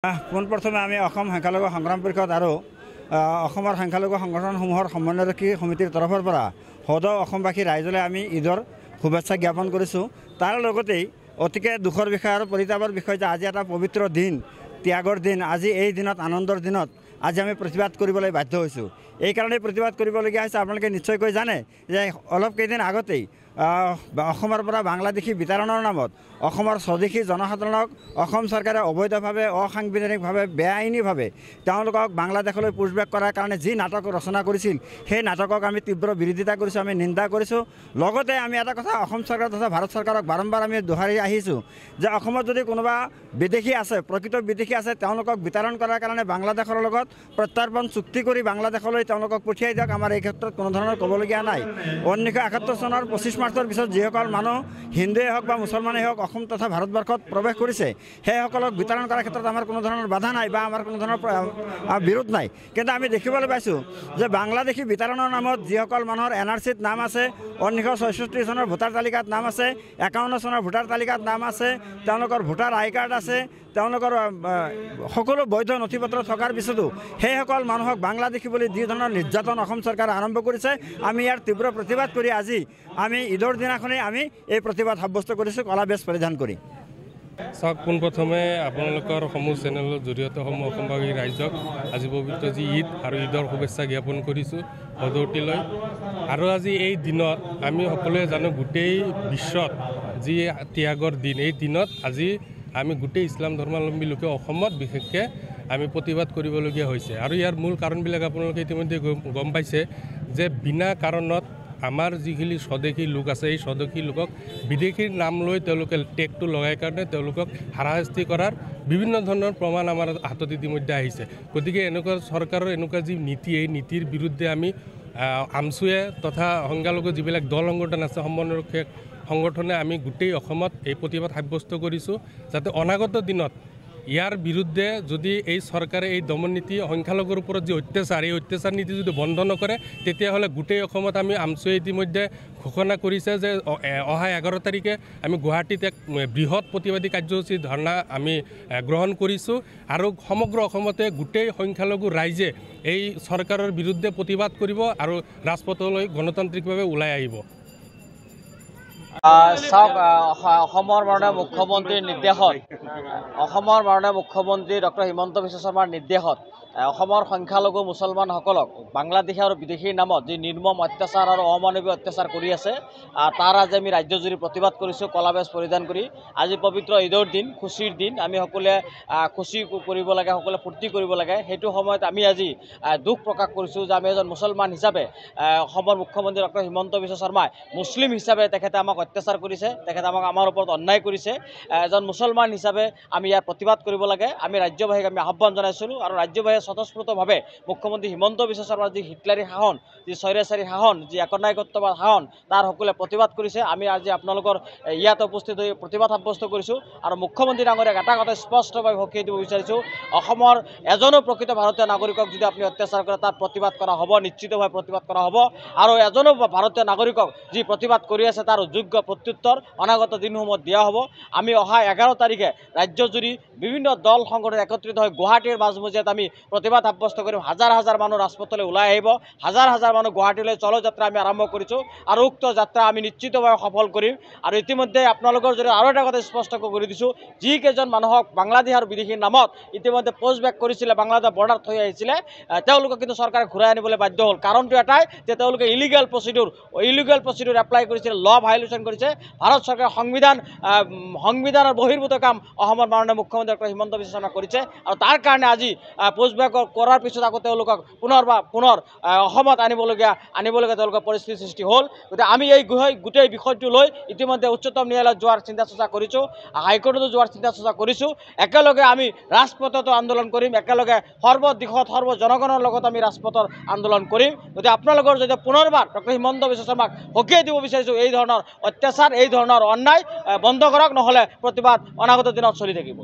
পোনপ্ৰথমে আমি অসম সংখ্যালঘু সংগ্ৰাম পৰিষদ আৰু অসমৰ সংখ্যালঘু সংগঠনসমূহৰ সমন্বয়ৰক্ষী সমিতিৰ তৰফৰ পৰা সদৌ অসমবাসী ৰাইজলৈ আমি ঈদৰ শুভেচ্ছা জ্ঞাপন কৰিছোঁ। তাৰ লগতেই অতিকে দুখৰ বিষয় আৰু পৰিতাপৰ বিষয় যে আজি এটা পবিত্ৰ দিন, ত্যাগৰ দিন। আজি এই দিনত, আনন্দৰ দিনত আজি আমি প্ৰতিবাদ কৰিবলৈ বাধ্য হৈছোঁ। এইকাৰণেই প্ৰতিবাদ কৰিবলগীয়া হৈছে। আপোনালোকে নিশ্চয়কৈ জানে যে অলপ কেইদিন আগতেই অসমৰ পৰা বাংলাদেশী বিতৰণৰ নামত অসমৰ স্বদেশী জনসাধাৰণক অসম চৰকাৰে অবৈধভাৱে, অসাংবিধানিকভাৱে, বেআইনীভাৱে তেওঁলোকক বাংলাদেশলৈ পুছবেক কৰাৰ কাৰণে যি নাটক ৰচনা কৰিছিল, সেই নাটকক আমি তীব্ৰ বিৰোধিতা কৰিছোঁ, আমি নিন্দা কৰিছোঁ। লগতে আমি এটা কথা অসম চৰকাৰ তথা ভাৰত চৰকাৰক বাৰম্বাৰ আমি দোহাৰি আহিছোঁ যে অসমত যদি কোনোবা বিদেশী আছে, প্ৰকৃত বিদেশী আছে, তেওঁলোকক বিতৰণ কৰাৰ কাৰণে বাংলাদেশৰ লগত প্ৰত্যৰ্পণ চুক্তি কৰি বাংলাদেশলৈ তেওঁলোকক পঠিয়াই দিয়ক। আমাৰ এই ক্ষেত্ৰত কোনো ধৰণৰ ক'বলগীয়া নাই। 1971 চনৰ 25 মাৰ্চৰ পিছত যিসকল মানুহ হিন্দুৱে হওক বা মুছলমানেই হওক অসম তথা ভাৰতবৰ্ষত প্ৰৱেশ কৰিছে, সেইসকলক বিতৰণ কৰাৰ ক্ষেত্ৰত আমাৰ কোনো ধৰণৰ বাধা নাই বা আমাৰ কোনো ধৰণৰ বিৰোধ নাই। কিন্তু আমি দেখিবলৈ পাইছোঁ যে বাংলাদেশী বিতৰণৰ নামত যিসকল মানুহৰ NRCত নাম আছে, 1966 চনৰ ভোটাৰ তালিকাত নাম আছে, 51 চনৰ ভোটাৰ তালিকাত নাম আছে, তেওঁলোকৰ ভোটাৰ আই কাৰ্ড আছে, তেওঁলোকৰ সকলো বৈধ নথি পত্ৰ থকাৰ পিছতো সেইসকল মানুহক বাংলাদেশী বুলি যি ধৰণৰ নিৰ্যাতন অসম চৰকাৰে আৰম্ভ কৰিছে, আমি ইয়াৰ তীব্ৰ প্ৰতিবাদ কৰি আজি আমি ঈদৰ দিনাখনেই আমি এই প্ৰতিবাদ সাব্যস্ত কৰিছোঁ কলা বেজ পৰিধান কৰি। চাওক, পোনপ্ৰথমে আপোনালোকৰ সমূহ চেনেলৰ জৰিয়তে সমূহ অসমবাসী ৰাইজক আজি পবিত্ৰ যি ঈদ আৰু ঈদৰ শুভেচ্ছা জ্ঞাপন কৰিছোঁ সদৌতিলৈ। আৰু আজি এই দিনত আমি সকলোৱে জানো গোটেই বিশ্বত যি ত্যাগৰ দিন, এই দিনত আজি আমি গোটেই ইছলাম ধৰ্মাৱলম্বী লোকে অসমত বিশেষকৈ আমি প্ৰতিবাদ কৰিবলগীয়া হৈছে। আৰু ইয়াৰ মূল কাৰণবিলাক আপোনালোকে ইতিমধ্যে গম পাইছে যে বিনা কাৰণত আমাৰ যিখিনি স্বদেশী লোক আছে, এই স্বদেশী লোকক বিদেশীৰ নাম লৈ তেওঁলোকে টেগটো লগাই কাৰণে তেওঁলোকক হাৰাশাস্তি কৰাৰ বিভিন্ন ধৰণৰ প্ৰমাণ আমাৰ হাতত ইতিমধ্যে আহিছে। গতিকে এনেকুৱা চৰকাৰৰ এনেকুৱা যি নীতি, এই নীতিৰ বিৰুদ্ধে আমি আমছুৱে তথা সংখ্যালঘু যিবিলাক দল সংগঠন আছে, সমন্বয়ৰক্ষী সংগঠনে আমি গোটেই অসমত এই প্ৰতিবাদ সাব্যস্ত কৰিছোঁ যাতে অনাগত দিনত ইয়াৰ বিৰুদ্ধে যদি এই চৰকাৰে এই দমন নীতি, সংখ্যালঘুৰ ওপৰত যি অত্যাচাৰ, এই অত্যাচাৰ নীতি যদি বন্ধ নকৰে, তেতিয়াহ'লে গোটেই অসমত আমি আমছুৱে ইতিমধ্যে ঘোষণা কৰিছে যে অহা 11 তাৰিখে আমি গুৱাহাটীত এক বৃহৎ প্ৰতিবাদী কাৰ্যসূচী ধৰ্ণা আমি গ্ৰহণ কৰিছোঁ। আৰু সমগ্ৰ অসমতে গোটেই সংখ্যালঘু ৰাইজে এই চৰকাৰৰ বিৰুদ্ধে প্ৰতিবাদ কৰিব আৰু ৰাজপথলৈ গণতান্ত্ৰিকভাৱে ওলাই আহিব। চাওক, অসমৰ মাননীয় মুখ্যমন্ত্ৰীৰ নিৰ্দেশত, অসমৰ মাননীয় মুখ্যমন্ত্ৰী ডক্টৰ হিমন্ত বিশ্ব শৰ্মাৰ নিৰ্দেশত অসমৰ সংখ্যালঘু মুছলমানসকলক বাংলাদেশী আৰু বিদেশীৰ নামত যি নিৰ্মম অত্যাচাৰ আৰু অমানৱীয় অত্যাচাৰ কৰি আছে, তাৰ আজি আমি ৰাজ্যজুৰি প্ৰতিবাদ কৰিছোঁ কলা বেজ পৰিধান কৰি। আজি পবিত্ৰ ঈদৰ দিন, খুচিৰ দিন। আমি সকলোৱে খুচি কৰিব লাগে, সকলোৱে ফূৰ্তি কৰিব লাগে। সেইটো সময়ত আমি আজি দুখ প্ৰকাশ কৰিছোঁ যে আমি এজন মুছলমান হিচাপে অসমৰ মুখ্যমন্ত্ৰী ডক্টৰ হিমন্ত বিশ্ব শৰ্মাই মুছলিম হিচাপে তেখেতে আমাক অত্যাচাৰ কৰিছে, তেখেতে আমাৰ ওপৰত অন্যায় কৰিছে। এজন মুছলমান হিচাপে আমি ইয়াৰ প্ৰতিবাদ কৰিব লাগে। আমি ৰাজ্যবাসীক আমি আহ্বান জনাইছিলোঁ আৰু ৰাজ্যবাসীয়ে স্বতঃস্ফূৰ্তভাৱে মুখ্যমন্ত্ৰী হিমন্ত বিশ্ব শৰ্মাৰ যি হিটলাৰী শাসন, যি স্বৈৰাচাৰী শাসন, যি একনায়কত্ববাদ শাসন, তাৰ সকলোৱে প্ৰতিবাদ কৰিছে। আমি আজি আপোনালোকৰ ইয়াত উপস্থিত হৈ প্ৰতিবাদ সাব্যস্ত কৰিছোঁ। আৰু মুখ্যমন্ত্ৰী ডাঙৰীয়াক এটা কথা স্পষ্টভাৱে সকীয়াই দিব বিচাৰিছোঁ, অসমৰ এজনো প্ৰকৃত ভাৰতীয় নাগৰিকক যদি আপুনি অত্যাচাৰ কৰে, তাত প্ৰতিবাদ কৰা হ'ব, নিশ্চিতভাৱে প্ৰতিবাদ কৰা হ'ব। আৰু এজনো ভাৰতীয় নাগৰিকক যি প্ৰতিবাদ কৰি আছে তাৰ যোগ্য প্ৰত্যুত্তৰ অনাগত দিনসমূহত দিয়া হ'ব। আমি অহা 11 তাৰিখে ৰাজ্যজুৰি বিভিন্ন দল সংগঠন একত্ৰিত হৈ গুৱাহাটীৰ মাজমজিয়াত আমি প্ৰতিবাদ সাব্যস্ত কৰিম। হাজাৰ হাজাৰ মানুহ ৰাজপথলৈ ওলাই আহিব, হাজাৰ হাজাৰ মানুহ গুৱাহাটীলৈ চলো যাত্ৰা আমি আৰম্ভ কৰিছোঁ আৰু উক্ত যাত্ৰা আমি নিশ্চিতভাৱে সফল কৰিম। আৰু ইতিমধ্যে আপোনালোকৰ যদি আৰু এটা কথা স্পষ্ট কৰি দিছোঁ, যিকেইজন মানুহক বাংলাদেশ আৰু বিদেশীৰ নামত ইতিমধ্যে পোষ্টবেক কৰিছিলে, বাংলাদেশ বৰ্ডাৰত থৈ আহিছিলে, তেওঁলোকক কিন্তু চৰকাৰে ঘূৰাই আনিবলৈ বাধ্য হ'ল। কাৰণটো এটাই যে তেওঁলোকে ইলিগেল প্ৰচিডিউৰ এপ্লাই কৰিছিলে, ল ভায়োলেশ্যন কৰিছে। ভাৰত চৰকাৰে সংবিধানৰ বহিৰ্ভূত কাম অসমৰ মাননীয় মুখ্যমন্ত্ৰী ডক্টৰ হিমন্ত বিশ্ব শৰ্মা কৰিছে। আৰু তাৰ কাৰণে আজি পোষ্টবেক কৰাৰ পিছত আকৌ তেওঁলোকক পুনৰ অসমত আনিবলগীয়া তেওঁলোকৰ পৰিস্থিতিৰ সৃষ্টি হ'ল। গতিকে আমি এই গোটেই বিষয়টো লৈ ইতিমধ্যে উচ্চতম ন্যায়ালয়ত যোৱাৰ চিন্তা চৰ্চা কৰিছোঁ, হাইকোৰ্টতো যোৱাৰ চিন্তা চৰ্চা কৰিছোঁ। একেলগে আমি ৰাজপথতো আন্দোলন কৰিম, একেলগে সৰ্বদিশত জনগণৰ লগত আমি ৰাজপথৰ আন্দোলন কৰিম। গতিকে আপোনালোকৰ যদি পুনৰবাৰ ডক্টৰ হিমন্ত বিশ্ব শৰ্মাক সকীয়াই দিব বিচাৰিছোঁ, এই ধৰণৰ অত্যাচাৰ, এই ধৰণৰ অন্যায় বন্ধ কৰক, নহ'লে প্ৰতিবাদ অনাগত দিনত চলি থাকিব।